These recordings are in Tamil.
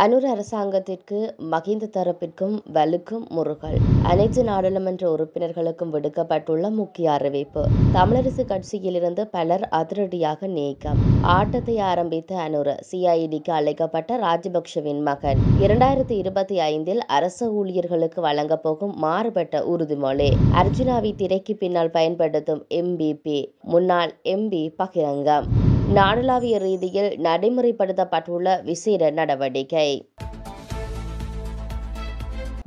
அனுர அரசாங்கத்திற்கு மகிந்த தரப்பிற்கும் வலுக்கும் முறுகல். அனைத்து நாடாளுமன்ற உறுப்பினர்களுக்கும் விடுக்கப்பட்டுள்ள முக்கிய அறிவிப்பு. தமிழரசு கட்சியிலிருந்து பலர் அதிரடியாக நீக்கம். ஆட்டத்தை ஆரம்பித்த அனுர சிஐடிக்கு அழைக்கப்பட்ட ராஜபக்ஷவின் மகன் 2025 அரச ஊழியர்களுக்கு வழங்கப் போகும் மாறுபட்ட உறுதிமொழி. அர்ஜுனாவை திரைக்கு பின்னால் பயன்படுத்தும் எம்பிபி முன்னாள் எம்பி பகிரங்கம். நாடளாவிய ரீதியில் நடைமுறைப்படுத்தப்பட்டுள்ள விசேட நடவடிக்கை.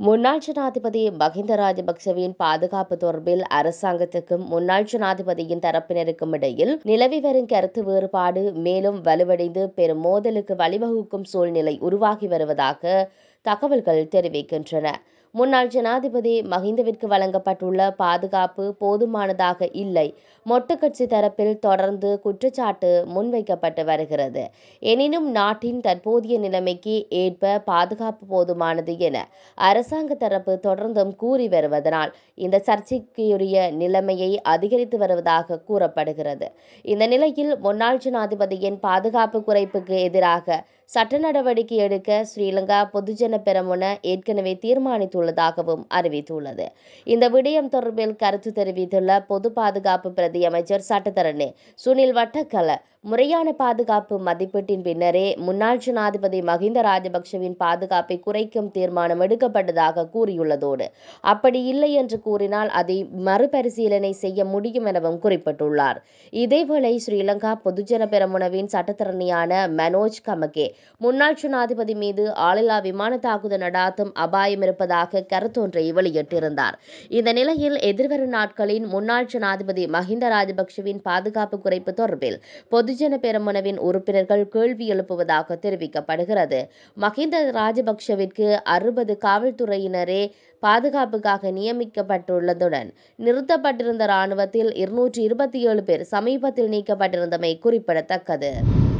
முன்னாள் ஜனாதிபதி மகிந்த ராஜபக்சவின் பாதுகாப்பு தொடர்பில் அரசாங்கத்துக்கும் முன்னாள் ஜனாதிபதியின் தரப்பினருக்கும் இடையில் நிலவி வரும் கருத்து வேறுபாடு மேலும் வலுவடைந்து பெரும் மோதலுக்கு வழிவகுக்கும் சூழ்நிலை உருவாகி வருவதாக தகவல்கள் தெரிவிக்கின்றன. முன்னாள் ஜனாதிபதி மகிந்தவிற்கு வழங்கப்பட்டுள்ள பாதுகாப்பு போதுமானதாக இல்லை. மொட்டு கட்சி தரப்பில் தொடர்ந்து குற்றச்சாட்டு முன்வைக்கப்பட்டு வருகிறது. எனினும் நாட்டின் தற்போதைய நிலைமைக்கு ஏற்ப பாதுகாப்பு போதுமானது என அரசாங்க தரப்பு தொடர்ந்தும் கூறி வருவதனால் இந்த சர்ச்சைக்குரிய நிலைமையை அதிகரித்து வருவதாக கூறப்படுகிறது. இந்த நிலையில் முன்னாள் ஜனாதிபதியின் பாதுகாப்பு குறைப்புக்கு எதிராக சட்ட நடவடிக்கை எடுக்க ஸ்ரீலங்கா பொதுஜன பெரமுன ஏற்கனவே தீர்மானித்துள்ளதாகவும் அறிவித்துள்ளது. இந்த விடயம் தொடர்பில் கருத்து தெரிவித்துள்ள பொது பாதுகாப்பு பிரதி அமைச்சர் சட்டத்தரணி சுனில் வட்டக்கல முறையான பாதுகாப்பு மதிப்பீட்டின் பின்னரே முன்னாள் ஜனாதிபதி மகிந்த ராஜபக்சவின் பாதுகாப்பை குறைக்கும் தீர்மானம் எடுக்கப்பட்டதாக கூறியுள்ளதோடு அப்படி இல்லை என்று கூறினால் அதை மறுபரிசீலனை செய்ய முடியும் எனவும் குறிப்பிட்டுள்ளார். இதேவேளை ஸ்ரீலங்கா பொதுஜன பெரமுனவின் சட்டத்தரணியான மனோஜ் கமகே முன்னாள் ஜனாதிபதி மீது ஆளில்லா விமான தாக்குதல் நடாத்தும் அபாயம் இருப்பதாக கருத்தொன்றை வெளியிட்டிருந்தார். இந்த நிலையில் எதிர்வரும் நாட்களில் முன்னாள் ஜனாதிபதி மகிந்த ராஜபக்சவின் பாதுகாப்பு குறைப்பு தொடர்பில் பொதுஜன பெரமுனவின் உறுப்பினர்கள் கேள்வி எழுப்புவதாக தெரிவிக்கப்படுகிறது. மகிந்த ராஜபக்சவிற்கு 60 காவல்துறையினரே பாதுகாப்புக்காக நியமிக்கப்பட்டுள்ளதுடன் நிறுத்தப்பட்டிருந்த இராணுவத்தில் 227 பேர் சமீபத்தில் நீக்கப்பட்டிருந்தமை குறிப்பிடத்தக்கது.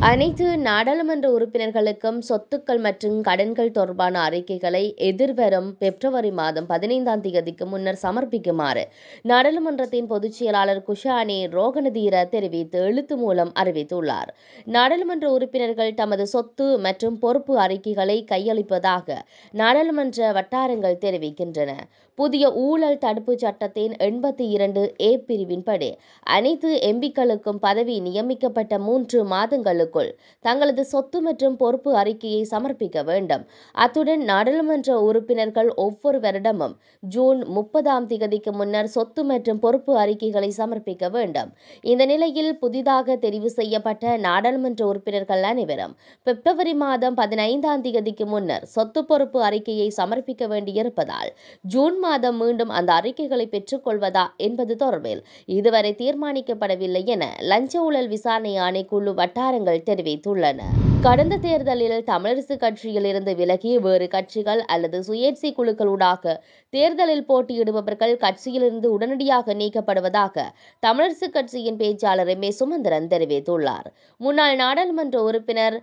அனைத்து நாடாளுமன்ற உறுப்பினர்களுக்கும் சொத்துக்கள் மற்றும் கடன்கள் தொடர்பான அறிக்கைகளை எதிர்வரும் பிப்ரவரி மாதம் 15 முன்னர் சமர்ப்பிக்குமாறு நாடாளுமன்றத்தின் பொதுச் செயலாளர் குஷானி ரோகணதீர தெரிவித்து எழுத்து மூலம் அறிவித்துள்ளார். நாடாளுமன்ற உறுப்பினர்கள் தமது சொத்து மற்றும் பொறுப்பு அறிக்கைகளை கையளிப்பதாக நாடாளுமன்ற வட்டாரங்கள் தெரிவிக்கின்றன. புதிய ஊழல் தடுப்பு சட்டத்தின் 82A பிரிவின்படி அனைத்து எம்பிக்களுக்கும் பதவி நியமிக்கப்பட்ட 3 மாதங்களுக்குள் தங்களது சொத்து மற்றும் பொறுப்பு அறிக்கையை சமர்ப்பிக்க வேண்டும். அத்துடன் நாடாளுமன்ற உறுப்பினர்கள் ஒவ்வொரு வருடமும் ஜூன் 30 முன்னர் சொத்து மற்றும் பொறுப்பு அறிக்கைகளை சமர்ப்பிக்க வேண்டும். இந்த நிலையில் புதிதாக தெரிவு செய்யப்பட்ட நாடாளுமன்ற உறுப்பினர்கள் அனைவரும் பிப்ரவரி மாதம் 15 முன்னர் சொத்து பொறுப்பு அறிக்கையை சமர்ப்பிக்க வேண்டியிருப்பதால் ஜூன் மாதம் மீண்டும் அந்த அறிக்கைகளை பெற்றுக் கொள்வதா என்பது தொடர்பில் இதுவரை தீர்மானிக்கப்படவில்லை என லஞ்ச ஊழல் விசாரணை ஆணைக்குழு வட்டாரங்கள் தெரிவித்துள்ளன. கடந்த தேர்தலில் தமிழரசு கட்சியில் இருந்து விலகி வேறு கட்சிகள் அல்லது சுயேட்சை குழுக்களூடாக தேர்தலில் போட்டியிடுபவர்கள் கட்சியிலிருந்து உடனடியாக நீக்கப்படுவதாக தமிழரசு கட்சியின் பேச்சாளர் எம். ஏ. சுமந்திரன் தெரிவித்துள்ளார். முன்னாள் நாடாளுமன்ற உறுப்பினர்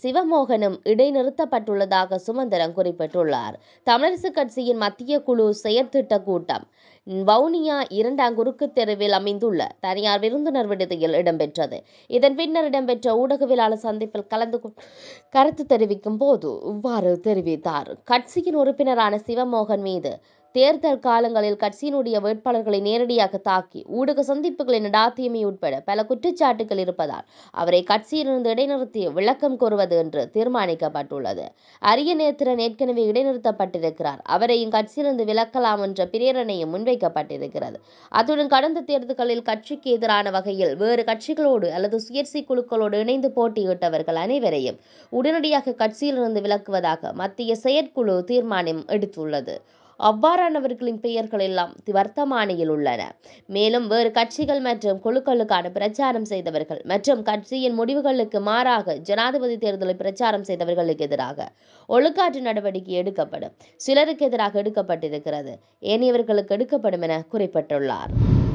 சிவமோகனும் இடைநிறுத்தப்பட்டுள்ளதாக சுமந்திரன் குறிப்பிட்டுள்ளார். தமிழரசு கட்சியின் மத்திய குழு செயற்திட்ட கூட்டம் வவுனியா 2 குறுக்கு தெருவில் அமைந்துள்ள தனியார் விருந்தினர் விடுதியில் இடம்பெற்றது. இதன் பின்னர் இடம்பெற்ற ஊடகவியலாளர் சந்திப்பில் கலந்து கருத்து தெரிவிக்கும் போது இவ்வாறு தெரிவித்தார். கட்சியின் உறுப்பினரான சிவமோகன் மீது தேர்தல் காலங்களில் கட்சியினுடைய வேட்பாளர்களை நேரடியாக தாக்கி ஊடக சந்திப்புகளை நடாத்தியமை உட்பட பல குற்றச்சாட்டுகள் இருப்பதால் அவரை கட்சியிலிருந்து இடைநிறுத்தி விளக்கம் கோருவது என்று தீர்மானிக்கப்பட்டுள்ளது. அரிய நேத்திரன் ஏற்கனவே இடைநிறுத்தப்பட்டிருக்கிறார். அவரையும் கட்சியிலிருந்து விலக்கலாம் என்ற பிரேரணையும் முன்வைக்கப்பட்டிருக்கிறது. அத்துடன் கடந்த தேர்தல்களில் கட்சிக்கு எதிரான வகையில் வேறு கட்சிகளோடு அல்லது சுயேட்சை குழுக்களோடு இணைந்து போட்டியிட்டவர்கள் அனைவரையும் உடனடியாக கட்சியிலிருந்து விலக்குவதாக மத்திய செயற்குழு தீர்மானம் எடுத்துள்ளது. அவ்வாறானவர்களின் பெயர்கள் எல்லாம் வர்த்தமானியில் உள்ளன. மேலும் வேறு கட்சிகள் மற்றும் குழுக்களுக்கான பிரச்சாரம் செய்தவர்கள் மற்றும் கட்சியின் முடிவுகளுக்கு மாறாக ஜனாதிபதி தேர்தலை பிரச்சாரம் செய்தவர்களுக்கு எதிராக ஒழுக்காற்று நடவடிக்கை எடுக்கப்படும். சிலருக்கு எதிராக எடுக்கப்பட்டிருக்கிறது, ஏனையவர்களுக்கு எடுக்கப்படும் என குறிப்பிட்டுள்ளார்.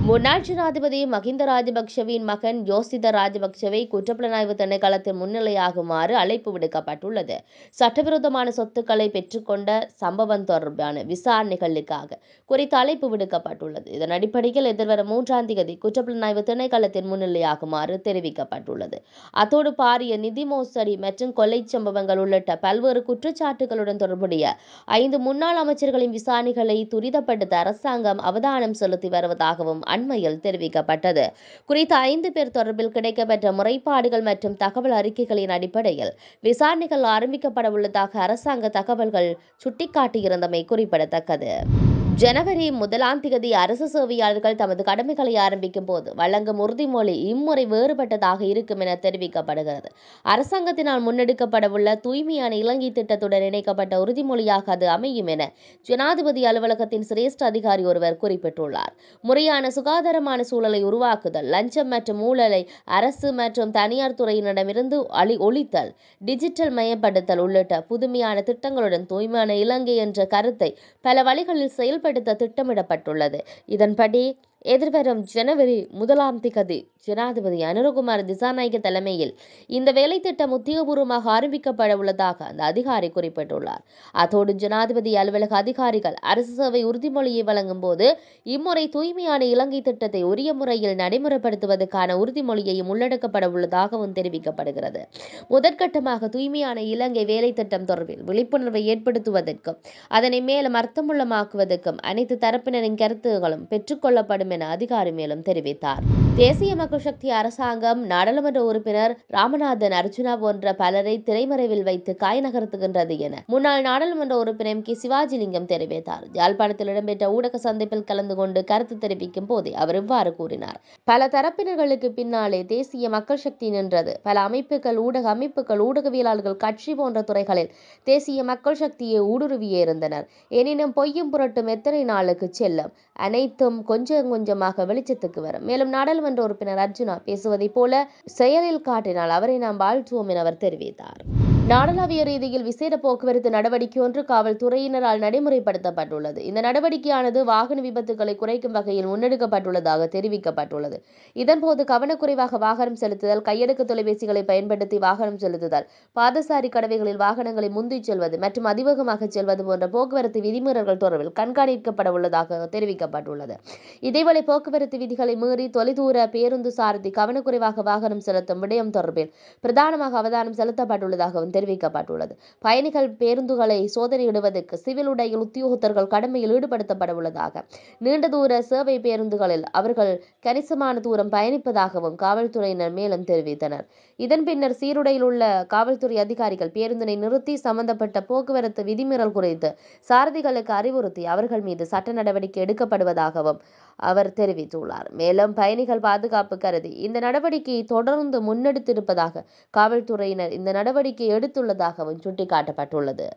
முன்னாள் ஜனாதிபதி மகிந்த ராஜபக்ஷவின் மகன் யோசித ராஜபக்ஷவை குற்றப்புலனாய்வு திணைக்களத்தில் முன்னிலையாகுமாறு அழைப்பு விடுக்கப்பட்டுள்ளது. சட்டவிரோதமான சொத்துக்களை பெற்றுக்கொண்ட சம்பவம் தொடர்பான விசாரணைகளுக்காக குறித்த அழைப்பு விடுக்கப்பட்டுள்ளது. இதன் அடிப்படையில் எதிர்வரும் 3ஆம் தேதி குற்றப்புலனாய்வு திணைக்களத்தில் முன்னிலையாகுமாறு தெரிவிக்கப்பட்டுள்ளது. அத்தோடு பாரிய நிதி மோசடி மற்றும் கொலை சம்பவங்கள் உள்ளிட்ட பல்வேறு குற்றச்சாட்டுகளுடன் தொடர்புடைய 5 முன்னாள் அமைச்சர்களின் விசாரணைகளை துரிதப்படுத்த அரசாங்கம் அவதானம் செலுத்தி வருவதாகவும் அண்மையில் தெரிவிக்கப்பட்டது. குறித்த 5 பேர் தொடர்பில் கிடைக்கப்பெற்ற முறைப்பாடுகள் மற்றும் தகவல் அறிக்கைகளின் அடிப்படையில் விசாரணைகள் ஆரம்பிக்கப்பட உள்ளதாக அரசாங்க தகவல்கள் சுட்டிக்காட்டியிருந்தமை குறிப்பிடத்தக்கது. ஜனவரி 1ஆம் தேதி அரசு சேவையாளர்கள் தமது கடமைகளை ஆரம்பிக்கும் போது வழங்கும் உறுதிமொழி இம்முறை வேறுபட்டதாக இருக்கும் என தெரிவிக்கப்படுகிறது. அரசாங்கத்தினால் முன்னெடுக்கப்படவுள்ள தூய்மையான இலங்கை திட்டத்துடன் இணைக்கப்பட்ட உறுதிமொழியாக அது அமையும் என ஜனாதிபதி அலுவலகத்தின் சிரேஷ்ட அதிகாரி ஒருவர் குறிப்பிட்டுள்ளார். முறையான சுகாதாரமான சூழலை உருவாக்குதல், லஞ்சம் மற்றும் ஊழலை அரசு மற்றும் தனியார் துறையினரிடமிருந்து ஒழித்தல், டிஜிட்டல் மயப்படுத்தல் உள்ளிட்ட புதுமையான திட்டங்களுடன் தூய்மையான இலங்கை என்ற கருத்தை பல வழிகளில் செயல்படுத்த திட்டமிடப்பட்டுள்ளது. இதன்படி எதிர்வரும் ஜனவரி 1ஆம் தேதி ஜனாதிபதி அனுரகுமார திசாநாயக்க தலைமையில் இந்த வேலை திட்டம் உத்தியோகபூர்வமாக ஆரம்பிக்கப்பட உள்ளதாக அந்த அதிகாரி குறிப்பிட்டுள்ளார். அத்தோடு ஜனாதிபதி அலுவலக அதிகாரிகள் அரசு சேவை உறுதிமொழியை வழங்கும் போது இம்முறை தூய்மையான இலங்கை திட்டத்தை உரிய முறையில் நடைமுறைப்படுத்துவதற்கான உறுதிமொழியையும் உள்ளடக்கப்பட உள்ளதாகவும் தெரிவிக்கப்படுகிறது. முதற்கட்டமாக தூய்மையான இலங்கை வேலை திட்டம் தொடர்பில் விழிப்புணர்வை ஏற்படுத்துவதற்கும் அதனை மேலும் அர்த்தமுள்ளமாக்குவதற்கும் அனைத்து தரப்பினரின் கருத்துகளும் பெற்றுக்கொள்ளப்படும் என அதிகாரி மேலும் தெரிவித்தார். தேசிய மக்கள் சக்தி அரசாங்கம் நாடாளுமன்ற உறுப்பினர் ராமநாதன் அர்ஜுனா போன்ற பலரை திரைமறைவில் வைத்து காய் நகர்த்துகின்றது என முன்னாள் நாடாளுமன்ற உறுப்பினர் கே சிவாஜிலிங்கம் தெரிவித்தார். யாழ்ப்பாணத்தில் இடம்பெற்ற ஊடக சந்திப்பில் கலந்து கொண்டு கருத்து தெரிவிக்கும் போதே அவர் இவ்வாறு கூறினார். பல தரப்பினர்களுக்கு பின்னாலே தேசிய மக்கள் சக்தி நின்றது. பல அமைப்புகள், ஊடக அமைப்புகள், ஊடகவியலாளர்கள், கட்சி போன்ற துறைகளில் தேசிய மக்கள் சக்தியை ஊடுருவியே இருந்தனர். எனினும் பொய்யும் புரட்டும் எத்தனை நாளுக்கு செல்லும்? அனைத்தும் கொஞ்சம் கொஞ்சமாக வெளிச்சத்துக்கு வரும். மேலும் நாடாளுமன்ற உறுப்பினர் அர்ஜுனா பேசுவதை போல செயலில் காட்டினால் அவரை நாம் வாழ்த்துவோம் என அவர் தெரிவித்தார். நாடளாவிய ரீதியில் விசேட போக்குவரத்து நடவடிக்கை ஒன்று காவல்துறையினரால் நடைமுறைப்படுத்தப்பட்டுள்ளது. இந்த நடவடிக்கையானது வாகன விபத்துகளை குறைக்கும் வகையில் முன்னெடுக்கப்பட்டுள்ளதாக தெரிவிக்கப்பட்டுள்ளது. இதன்போது கவனக்குறைவாக வாகனம் செலுத்துதல், கையடக்க தொலைபேசிகளை பயன்படுத்தி வாகனம் செலுத்துதல், பாதசாரி கடவைகளில் வாகனங்களை முந்திச் செல்வது மற்றும் அதிவேகமாக செல்வது போன்ற போக்குவரத்து விதிமீறல்கள் தொடர்பில் கண்காணிக்கப்பட உள்ளதாக தெரிவிக்கப்பட்டுள்ளது. இதேவேளை போக்குவரத்து விதிகளை மீறி தொலைதூர பேருந்து சாரதி கவனக்குறைவாக வாகனம் செலுத்தும் விடயம் தொடர்பில் பிரதானமாக அவதானம் செலுத்தப்பட்டுள்ளதாகவும் தெரிவிக்கப்பட்டுள்ளது. பயணிகள் பேருந்துகளை சோதனையிடுவதற்கு சிவில் உடையில் உத்தியோகத்தர்கள் கடமையில் ஈடுபடுத்தப்பட உள்ளதாக, நீண்ட தூர சேவை பேருந்துகளில் அவர்கள் கணிசமான தூரம் பயணிப்பதாகவும் காவல்துறையினர் மேலும் தெரிவித்தனர். இதன் பின்னர் சீருடையில் உள்ள காவல்துறை அதிகாரிகள் பேருந்தினை நிறுத்தி சம்பந்தப்பட்ட போக்குவரத்து விதிமீறல் குறித்து சாரதிகளுக்கு அறிவுறுத்தி அவர்கள் மீது சட்ட நடவடிக்கை எடுக்கப்படுவதாகவும் அவர் தெரிவித்துள்ளார். மேலும் பயணிகள் பாதுகாப்பு கருதி இந்த நடவடிக்கையை தொடர்ந்து முன்னெடுத்திருப்பதாக காவல்துறையினர் இந்த நடவடிக்கை எடுத்துள்ளதாகவும் சுட்டிக்காட்டப்பட்டுள்ளது.